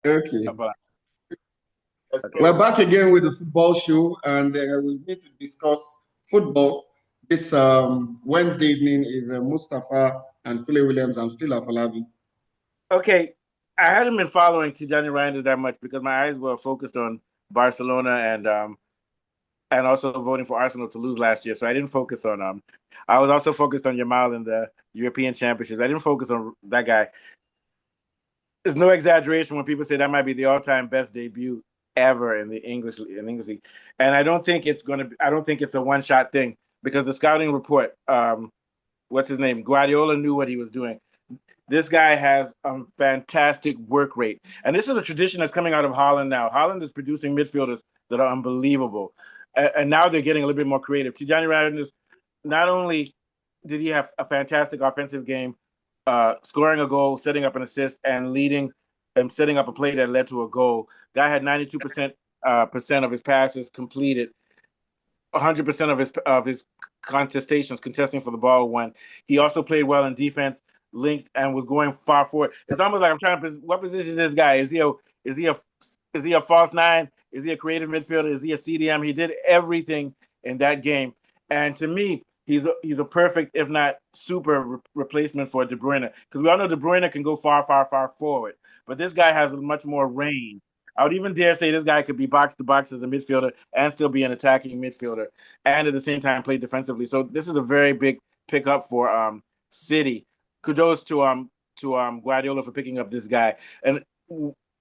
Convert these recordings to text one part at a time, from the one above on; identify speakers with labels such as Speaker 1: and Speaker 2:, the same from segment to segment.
Speaker 1: Okay.
Speaker 2: Afolabi. Okay.
Speaker 1: We're back again with the football show, and we need to discuss football. This Wednesday evening is Mustafa and Kule Williams. I'm still Afolabi.
Speaker 2: Okay. I hadn't been following Tijjani Reijnders that much because my eyes were focused on Barcelona and also voting for Arsenal to lose last year. So I didn't focus on I was also focused on Yamal in the European Championships. I didn't focus on that guy. There's no exaggeration when people say that might be the all-time best debut ever in the English league. And I don't think it's a one-shot thing because the scouting report, what's his name? Guardiola knew what he was doing. This guy has a fantastic work rate. And this is a tradition that's coming out of Holland now. Holland is producing midfielders that are unbelievable. And now they're getting a little bit more creative. Tijjani Reijnders, not only did he have a fantastic offensive game, scoring a goal, setting up an assist, and leading and setting up a play that led to a goal. Guy had 92% percent of his passes completed, 100% of his contestations, contesting for the ball won. He also played well in defense, linked and was going far forward. It's almost like I'm trying to. What position is this guy? Is he a is he a false nine? Is he a creative midfielder? Is he a CDM? He did everything in that game, and to me, he's a perfect, if not super, replacement for De Bruyne because we all know De Bruyne can go far, far, far forward, but this guy has much more range. I would even dare say this guy could be box to box as a midfielder and still be an attacking midfielder, and at the same time play defensively. So this is a very big pickup for City. Kudos to Guardiola for picking up this guy. And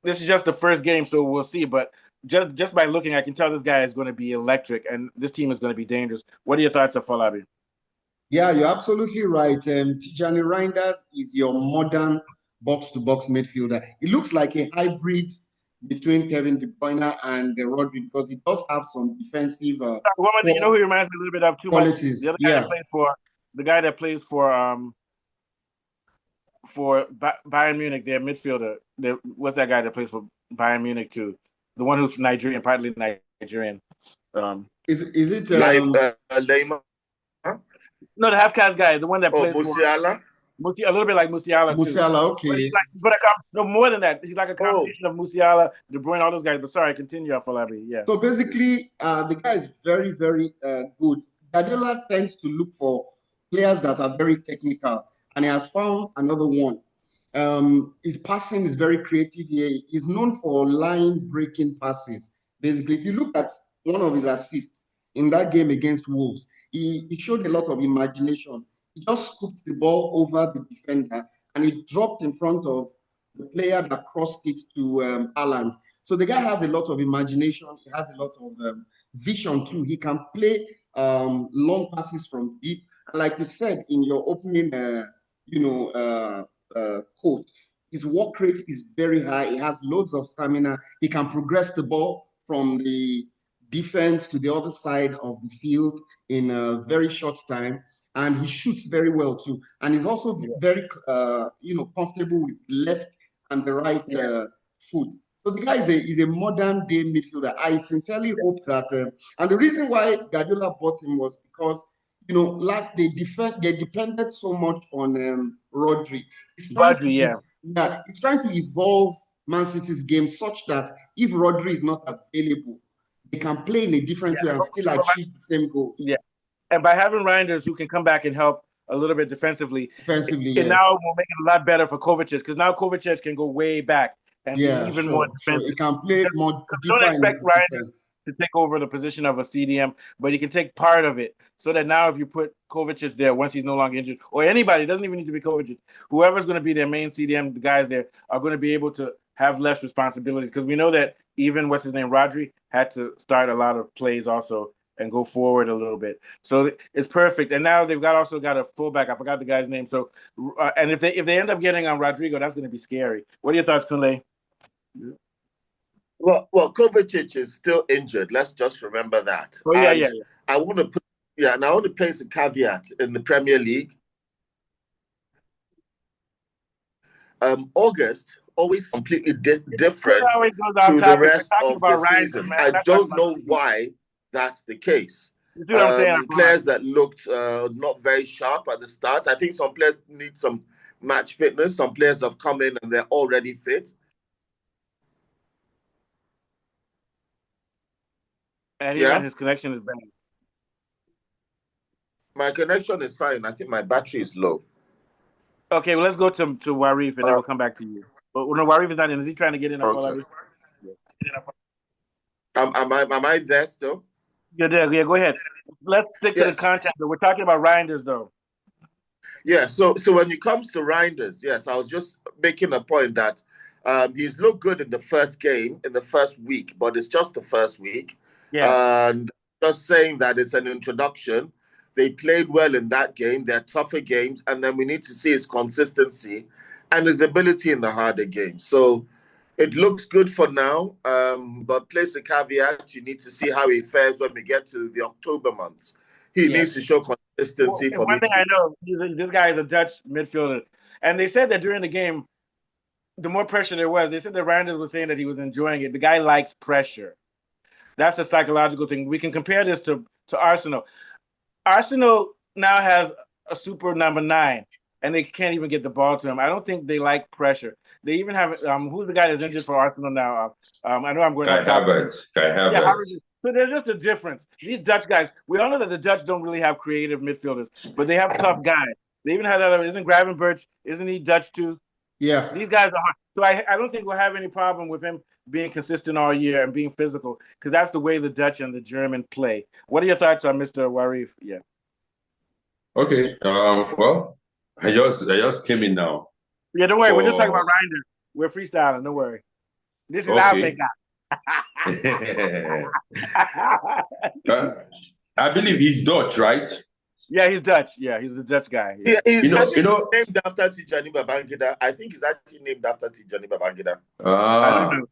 Speaker 2: this is just the first game, so we'll see. But just by looking, I can tell this guy is going to be electric, and this team is going to be dangerous. What are your thoughts of Falabi?
Speaker 1: Yeah, you're absolutely right. Tijjani Reijnders is your modern box-to-box midfielder. He looks like a hybrid between Kevin De Bruyne and Rodri because he does have some defensive
Speaker 2: You know who he reminds me a little bit of too much? The
Speaker 1: qualities.
Speaker 2: other guy that
Speaker 1: Yeah.
Speaker 2: plays for the guy that plays for Bayern Munich, their midfielder. What's that guy that plays for Bayern Munich too? The one who's Nigerian, partly Nigerian.
Speaker 1: Is it
Speaker 3: Lema?
Speaker 2: No, the half caste guy, the one that plays
Speaker 3: Musiala?
Speaker 2: for a little bit like Musiala too.
Speaker 1: Musiala?
Speaker 2: But
Speaker 1: Okay.
Speaker 2: no more than that. He's like a combination of Musiala, De Bruyne, all those guys. But sorry, continue, Afolabi. Yeah.
Speaker 1: So basically, the guy is very, very good. Guardiola tends to look for players that are very technical, and he has found another one. His passing is very creative. He's known for line breaking passes. Basically, if you look at one of his assists in that game against Wolves, he showed a lot of imagination. He just scooped the ball over the defender and he dropped in front of the player that crossed it to Alan. So the guy has a lot of imagination. He has a lot of vision too. He can play long passes from deep. Like you said in your opening, quote, his work rate is very high. He has loads of stamina. He can progress the ball from the defense to the other side of the field in a very short time. And he shoots very well too. And he's also very, comfortable with left and the right foot. So the guy is a modern day midfielder. I sincerely hope that, and the reason why Guardiola bought him was because last they depended so much on Rodri. He's trying to evolve Man City's game such that if Rodri is not available, they can play in a different way and still achieve the same goals.
Speaker 2: Yeah, and by having Reinders who can come back and help a little bit defensively,
Speaker 1: it
Speaker 2: now will make it a lot better for Kovacic because now Kovacic can go way back and be even more defensive.
Speaker 1: He can play more deeper.
Speaker 2: Don't expect Reinders to take over the position of a CDM, but he can take part of it so that now if you put Kovacic there once he's no longer injured, or anybody, it doesn't even need to be Kovacic, whoever's going to be their main CDM, the guys there are going to be able to have less responsibilities because we know that even what's his name, Rodri, had to start a lot of plays also and go forward a little bit. So it's perfect. And now they've also got a fullback. I forgot the guy's name. So and if they end up getting on Rodrigo, that's going to be scary. What are your thoughts, Kunle?
Speaker 3: Well, Kovacic is still injured. Let's just remember that.
Speaker 2: Oh yeah.
Speaker 3: I want to place a caveat in the Premier League. August always completely different to the rest of the season. I don't know why that's the case. Players that looked not very sharp at the start. I think some players need some match fitness. Some players have come in and they're already fit.
Speaker 2: And even his connection is bad.
Speaker 3: My connection is fine. I think my battery is low.
Speaker 2: Okay, well, let's go to Warif, and then we'll come back to you. But no, Warif is not in. Is he trying to get in?
Speaker 3: Okay. Am I there still?
Speaker 2: You're there. Yeah, go ahead. Let's stick to the content. We're talking about Reijnders, though.
Speaker 3: Yeah. So when it comes to Reijnders, yes, I was just making a point that he's looked good in the first game, in the first week, but it's just the first week.
Speaker 2: Yeah.
Speaker 3: And just saying that it's an introduction. They played well in that game. They're tougher games, and then we need to see his consistency and his ability in the harder games. So it looks good for now, but place a caveat. You need to see how he fares when we get to the October months. He needs to show consistency.
Speaker 2: Well, one thing I know, this guy is a Dutch midfielder. And they said that during the game, the more pressure there was, they said that Reijnders was saying that he was enjoying it. The guy likes pressure. That's a psychological thing. We can compare this to Arsenal. Arsenal now has a super number 9, and they can't even get the ball to him. I don't think they like pressure. They even have who's the guy that's injured for Arsenal now? I know I'm going to
Speaker 4: Kai Havertz.
Speaker 2: Yeah, so there's just a difference. These Dutch guys, we all know that the Dutch don't really have creative midfielders, but they have tough guys. They even have that. Isn't Gravenberch? Isn't he Dutch too?
Speaker 1: Yeah.
Speaker 2: These guys are hard. So I don't think we'll have any problem with him being consistent all year and being physical, because that's the way the Dutch and the German play. What are your thoughts on Mr. Warif? Yeah.
Speaker 4: Okay. Well, I just came in now.
Speaker 2: Yeah, don't worry. We're just talking about Reijnders. We're freestyling. Don't worry. This is our big
Speaker 4: guy. I believe he's Dutch, right?
Speaker 2: Yeah, he's Dutch. Yeah, he's a Dutch guy.
Speaker 3: Yeah, he's named after Tijjani Babangida. I think he's actually named after Tijjani Babangida.
Speaker 2: I don't know.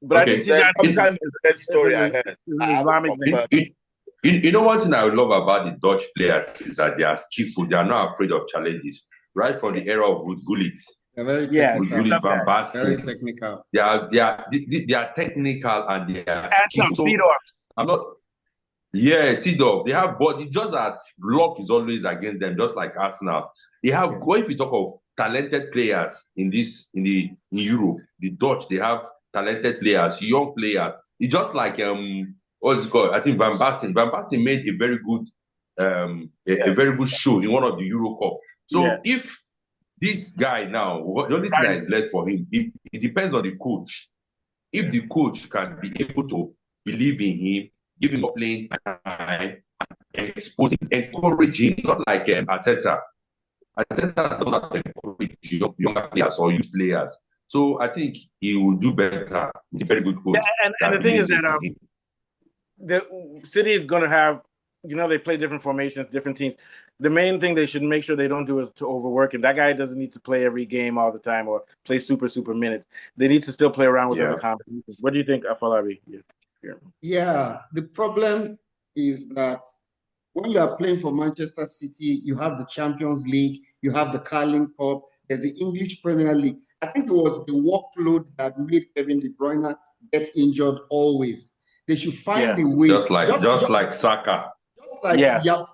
Speaker 2: But
Speaker 3: okay. I think there's some kind of story I heard.
Speaker 4: You know, one thing I love about the Dutch players is that they are skillful. They are not afraid of challenges. Right from the era of Ruud Gullit.
Speaker 1: Very technical.
Speaker 4: Van Basten.
Speaker 1: Very technical.
Speaker 4: They are technical and they are skillful. I'm not. Yeah, Seedorf. They have, but it's just that luck is always against them, just like Arsenal. They have. If you talk of talented players in Europe, the Dutch, they have talented players, young players. It's just like what's it called? I think Van Basten. Van Basten made a very good a very good show in one of the Euro Cup. So if this guy now, the only thing that is left for him, it depends on the coach. If the coach can be able to believe in him, give him a playing time, expose him, encourage him, not like Arteta. Arteta does not encourage younger players or youth players. So I think he will do better with a very good coach.
Speaker 2: Yeah, and the thing is that the City is going to have, they play different formations, different teams. The main thing they should make sure they don't do is to overwork him. That guy doesn't need to play every game all the time or play super minutes. They need to still play around with other combinations. What do you think, Afolabi?
Speaker 1: Yeah, the problem is that when you are playing for Manchester City, you have the Champions League, you have the Carling Cup, there's the English Premier League. I think it was the workload that made Kevin De Bruyne get injured always. They should find a way.
Speaker 4: Just like Saka.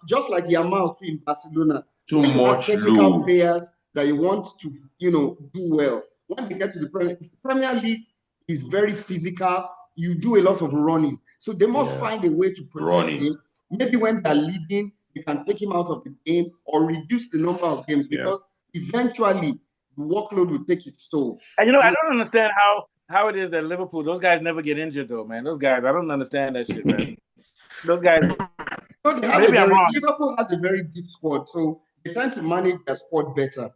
Speaker 1: Just like Yamal in Barcelona.
Speaker 4: Too much
Speaker 1: technical players that you want to, do well. When they get to the Premier League, is very physical. You do a lot of running, so they must find a way to protect him. Maybe when they're leading, you can take him out of the game or reduce the number of games because eventually the workload will take its toll.
Speaker 2: And I don't understand how it is that Liverpool, those guys never get injured though, man. Those guys, I don't understand that shit, man. Those guys.
Speaker 1: Liverpool has a very deep squad, so they tend to manage their squad better.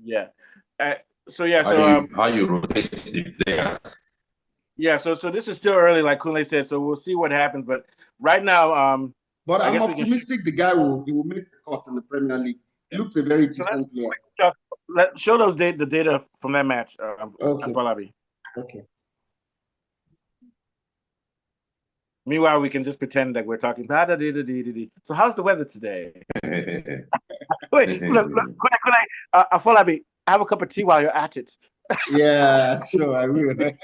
Speaker 2: Yeah.
Speaker 4: How you rotate the players?
Speaker 2: Yeah, so this is still early, like Kunle said. So we'll see what happens. But right now,
Speaker 1: but I'm optimistic the guy will make the cut in the Premier League. He looks a very decent player.
Speaker 2: Show those the data from that match.
Speaker 1: Okay. Okay.
Speaker 2: Meanwhile, we can just pretend that we're talking. So how's the weather today? Wait, look, Afolabi, have a cup of tea while you're at it.
Speaker 1: Yeah, sure, I will.
Speaker 2: I'm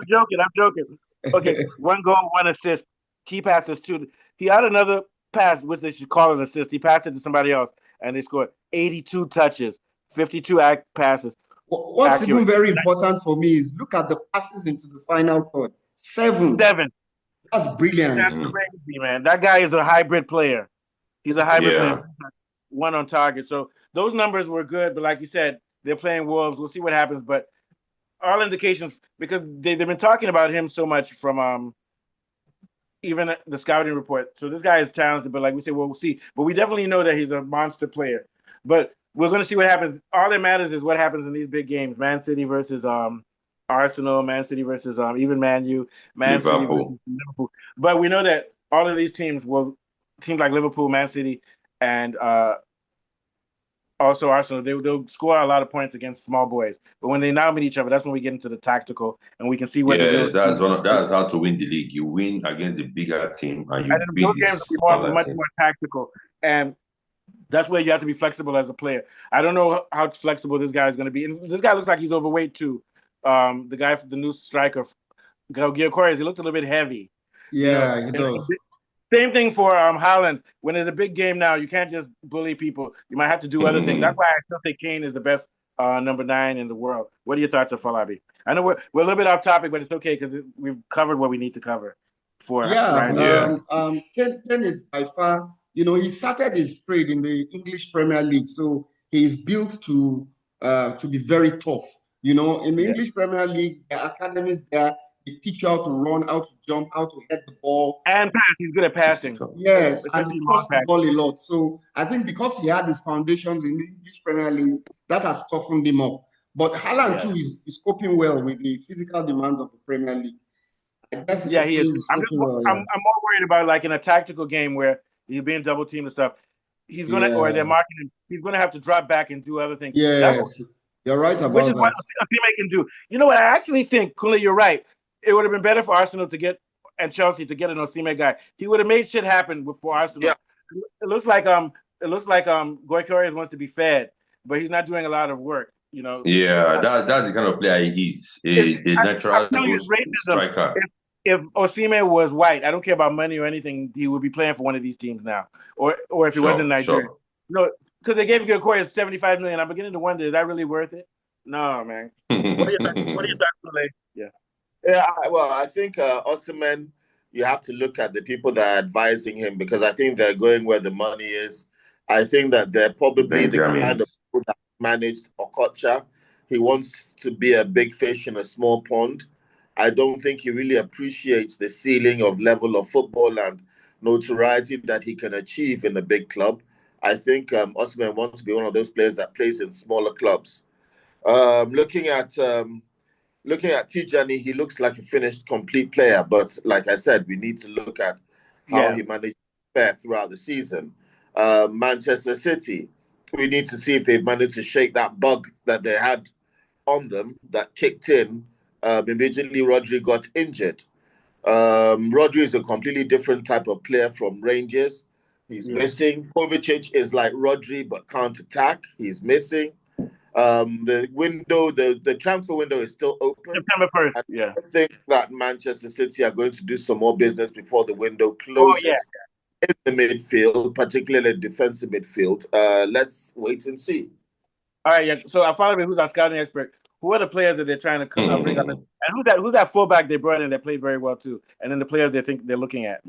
Speaker 2: joking. Okay, 1 goal, 1 assist. Key passes too. He had another pass, which they should call an assist. He passed it to somebody else, and they scored 82 touches, 52 passes.
Speaker 1: What's even very important for me is look at the passes into the final third. 7. That's brilliant.
Speaker 2: That's crazy, man. That guy is a hybrid player. He's a hybrid player. One on target. So those numbers were good, but like you said, they're playing Wolves. We'll see what happens. But all indications, because they've been talking about him so much from even the scouting report. So this guy is talented, but like we say, well, we'll see. But we definitely know that he's a monster player. But we're going to see what happens. All that matters is what happens in these big games. Man City versus Arsenal, Man City versus even Man U, Man City versus Liverpool. But we know that all of these teams like Liverpool, Man City, and also Arsenal, they'll score a lot of points against small boys. But when they now meet each other, that's when we get into the tactical and we can see what
Speaker 4: that's how to win the league. You win against the bigger team and you beat
Speaker 2: those games will be much more tactical. And that's where you have to be flexible as a player. I don't know how flexible this guy is going to be. And this guy looks like he's overweight too. The guy, the new striker, Gyökeres, he looked a little bit heavy.
Speaker 1: Yeah, he does.
Speaker 2: Same thing for Haaland. When there's a big game now, you can't just bully people. You might have to do other things. That's why I still think Kane is the best number 9 in the world. What are your thoughts, Falabi? I know we're a little bit off topic, but it's okay because we've covered what we need to cover.
Speaker 1: Ken is by far, he started his trade in the English Premier League, so he's built to be very tough. In the English Premier League, there are academies there. They teach you how to run, how to jump, how to hit the ball.
Speaker 2: And pass. He's good at passing.
Speaker 1: Yes, and he crossed the ball a lot. So I think because he had his foundations in the English Premier League, that has toughened him up. But Haaland too is coping well with the physical demands of the Premier League.
Speaker 2: He is. I'm more worried about like in a tactical game where he's being double teamed and stuff. He's gonna or they're marking him. He's gonna have to drop back and do other things.
Speaker 1: Yes, you're right about that.
Speaker 2: Which is what a teammate can do. You know what? I actually think, Kule, you're right. It would have been better for Arsenal to get and Chelsea to get an Osimhen guy. He would have made shit happen for Arsenal. Yeah. It looks like Gyökeres wants to be fed, but he's not doing a lot of work.
Speaker 4: Yeah, that's the kind of player he is. A natural striker.
Speaker 2: If Osimhen was white, I don't care about money or anything, he would be playing for one of these teams now. Or if he wasn't Nigerian. No, because they gave Gyökeres $75 million. I'm beginning to wonder, is that really worth it? No, man. What do you think, Kule?
Speaker 3: Yeah, well, I think Osimhen, you have to look at the people that are advising him because I think they're going where the money is. I think that they're probably the kind of people that managed Okocha. He wants to be a big fish in a small pond. I don't think he really appreciates the ceiling of level of football and notoriety that he can achieve in a big club. I think Osimhen wants to be one of those players that plays in smaller clubs. Looking at Tijjani, he looks like a finished, complete player. But like I said, we need to look at how he managed to fare throughout the season. Manchester City, we need to see if they've managed to shake that bug that they had on them that kicked in immediately Rodri got injured. Rodri is a completely different type of player from Rangers. He's missing. Kovacic is like Rodri but can't attack. He's missing. The transfer window is still open.
Speaker 2: September 1st,
Speaker 3: I think that Manchester City are going to do some more business before the window closes in the midfield, particularly defensive midfield. Let's wait and see.
Speaker 2: All right, so I follow me. Who's our scouting expert? Who are the players that they're trying to bring up? And who's that fullback they brought in that played very well too? And then the players they think they're looking at,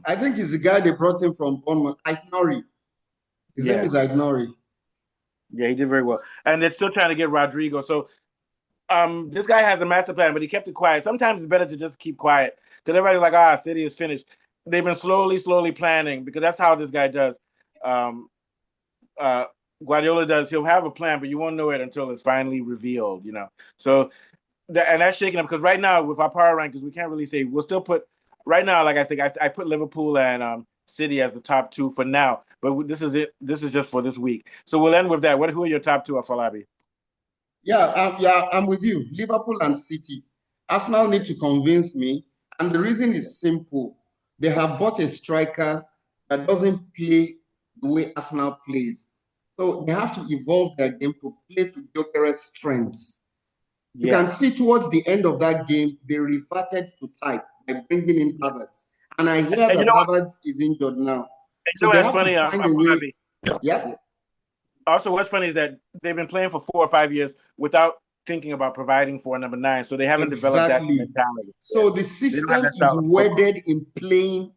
Speaker 1: I think it's the guy they brought in from Bournemouth, Aït-Nouri. His name is Aït-Nouri.
Speaker 2: Yeah, he did very well. And they're still trying to get Rodrigo. So this guy has a master plan, but he kept it quiet. Sometimes it's better to just keep quiet because everybody's like, City is finished. They've been slowly planning because that's how this guy does. Guardiola does. He'll have a plan, but you won't know it until it's finally revealed, So, and that's shaking up because right now with our power rankings, we can't really say. We'll still put right now. Like I think I put Liverpool and City as the top 2 for now. But this is it. This is just for this week. So we'll end with that. Who are your top 2, Afolabi?
Speaker 1: I'm with you. Liverpool and City. Arsenal need to convince me, and the reason is simple. They have bought a striker that doesn't play the way Arsenal plays. So they have to evolve their game to play to Gyökeres' strengths. You can see towards the end of that game, they reverted to type by bringing in Havertz. And I hear that Havertz is injured now.
Speaker 2: So they have funny, to find a way.
Speaker 1: Yeah.
Speaker 2: Also, what's funny is that they've been playing for 4 or 5 years without thinking about providing for a number 9, so they haven't developed that mentality.
Speaker 1: So the system is wedded in playing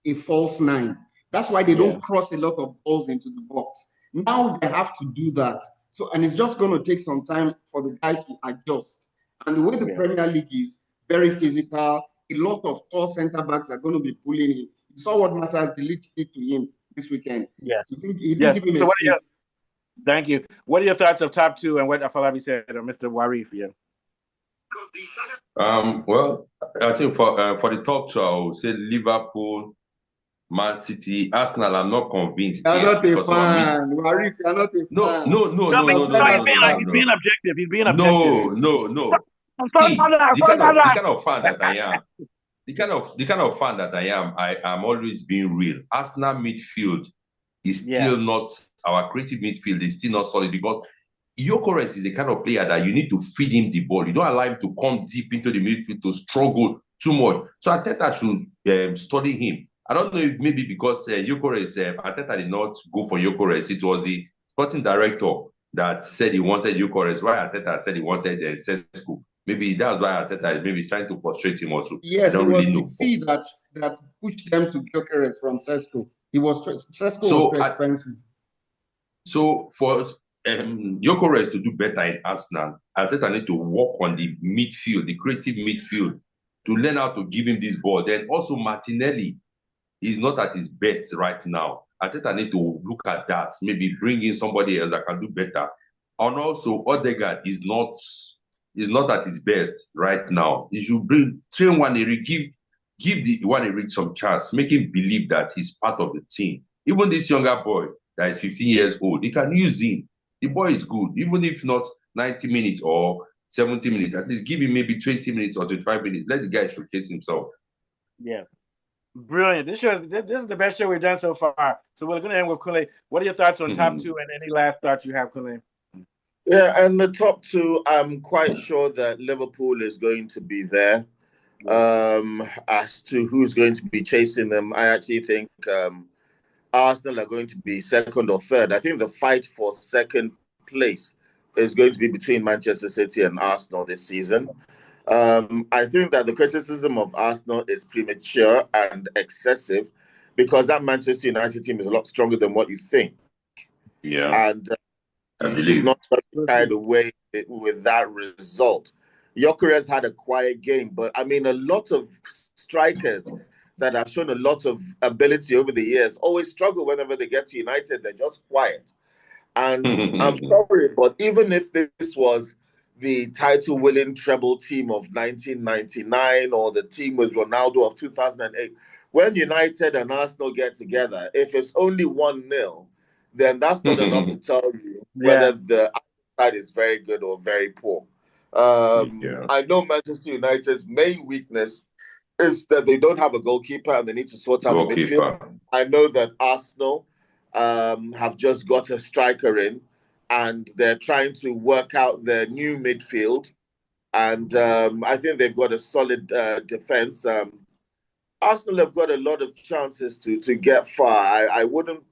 Speaker 1: a false 9. That's why they don't cross a lot of balls into the box. Now they have to do that. So, and it's just going to take some time for the guy to adjust. And the way the Premier League is very physical, a lot of tall centre backs are going to be pulling him. You saw what matters the lead to him this weekend.
Speaker 2: Yeah.
Speaker 1: He didn't give him
Speaker 2: Thank you. What are your thoughts of top 2 and what Afolabi said, or Mr. Warif? Yeah.
Speaker 4: Well, I think for the top 2, I would say Liverpool, Man City, Arsenal. I'm not convinced.
Speaker 1: You're not a fan. Warif, you're not a fan.
Speaker 4: No.
Speaker 2: He's being objective. He's being objective.
Speaker 4: No.
Speaker 2: I'm sorry,
Speaker 4: See, the kind of fan that I am. The kind of fan that I am, I am always being real. Arsenal midfield is still not, our creative midfield is still not solid, because Gyökeres is the kind of player that you need to feed him the ball. You don't allow him to come deep into the midfield to struggle too much. So Arteta should study him. I don't know if maybe because Gyökeres, Arteta did not go for Gyökeres. It was the sporting director that said he wanted Gyökeres, while Arteta said he wanted Sesko. Maybe that's why Arteta is trying to frustrate him also.
Speaker 1: Yes, it was the fee that pushed them to Gyökeres from Sesko. Sesko was too expensive.
Speaker 4: So for Gyökeres to do better in Arsenal, Arteta need to work on the midfield, the creative midfield, to learn how to give him this ball. Then also Martinelli is not at his best right now. Arteta need to look at that. Maybe bring in somebody else that can do better. And also Odegaard is not at his best right now. He should train Nwaneri, give the Nwaneri some chance, make him believe that he's part of the team. Even this younger boy that is 15 years old, he can use him. The boy is good, even if not 90 minutes or 70 minutes. At least give him maybe 20 minutes or 25 minutes. Let the guy showcase himself.
Speaker 2: Yeah. Brilliant. This is the best show we've done so far. So we're going to end with Kunle. What are your thoughts on top 2 and any last thoughts you have, Kunle?
Speaker 3: Yeah, and the top 2, I'm quite sure that Liverpool is going to be there. As to who's going to be chasing them, I actually think Arsenal are going to be second or third. I think the fight for second place is going to be between Manchester City and Arsenal this season. I think that the criticism of Arsenal is premature and excessive, because that Manchester United team is a lot stronger than what you think.
Speaker 4: Yeah.
Speaker 3: And you should not be carried away with that result. Gyökeres had a quiet game, but I mean, a lot of strikers that have shown a lot of ability over the years always struggle whenever they get to United. They're just quiet. And I'm sorry, but even if this was the title-winning treble team of 1999 or the team with Ronaldo of 2008, when United and Arsenal get together, if it's only 1-0, then that's not enough to tell you whether the side is very good or very poor. I know Manchester United's main weakness is that they don't have a goalkeeper and they need to sort out the midfield. I know that Arsenal have just got a striker in, and they're trying to work out their new midfield. And I think they've got a solid defense. Arsenal have got a lot of chances to get far. I wouldn't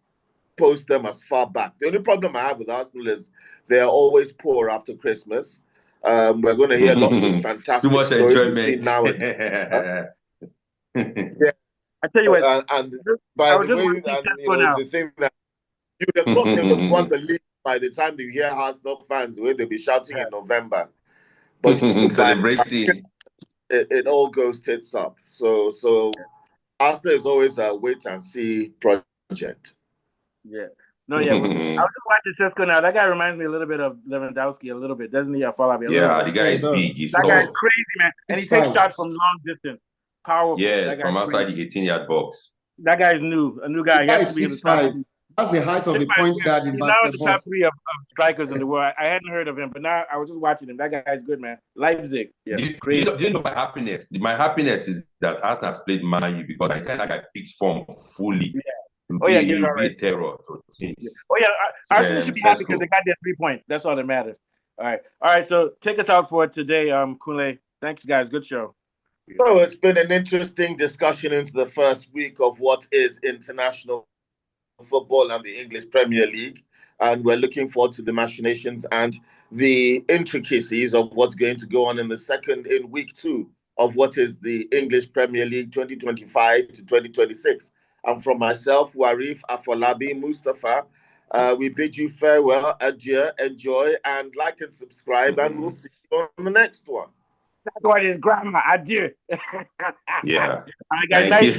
Speaker 3: post them as far back. The only problem I have with Arsenal is they're always poor after Christmas. We're going to hear lots of fantastic
Speaker 4: too much
Speaker 3: stories
Speaker 4: enjoyment
Speaker 3: between now and
Speaker 2: yeah. I tell you what,
Speaker 3: and by the way, the thing that you would have thought they would have won the league by the time you hear Arsenal fans, where they'll be shouting in November. But
Speaker 4: celebrating,
Speaker 3: it all goes tits up. So Arsenal is always a wait and see project.
Speaker 2: Yeah. No, yeah. I was just watching Sesko now. That guy reminds me a little bit of Lewandowski, a little bit, doesn't he?
Speaker 4: Yeah, the guy is big.
Speaker 2: That guy's crazy, man. And he takes shots from long distance. Powerful.
Speaker 4: Yeah, from outside the 18-yard box.
Speaker 2: That guy's new, a new guy. He has to be in the top.
Speaker 1: That's the height of a point guard in basketball.
Speaker 2: He's now in the top 3 of strikers in the world. I hadn't heard of him, but now I was just watching him. That guy's good, man. Leipzig. Yeah, crazy.
Speaker 4: Do you know my happiness? My happiness is that Arsenal has played Man U, because I think that guy picks form fully.
Speaker 2: Yeah.
Speaker 4: Be terror to teams.
Speaker 2: Yeah. Oh yeah, Arsenal should be happy because they got their 3 points. That's all that matters. All right. So take us out for today, Kunle. Thanks, guys. Good show.
Speaker 3: So it's been an interesting discussion into the first week of what is international football and the English Premier League, and we're looking forward to the machinations and the intricacies of what's going to go on in week 2 of what is the English Premier League 2025 to 2026. And from myself, Warif Afolabi Mustafa, we bid you farewell, adieu, enjoy, and like and subscribe, and we'll see you on the next one.
Speaker 2: That one is grammar. Adieu.
Speaker 4: Yeah.
Speaker 2: All right, guys.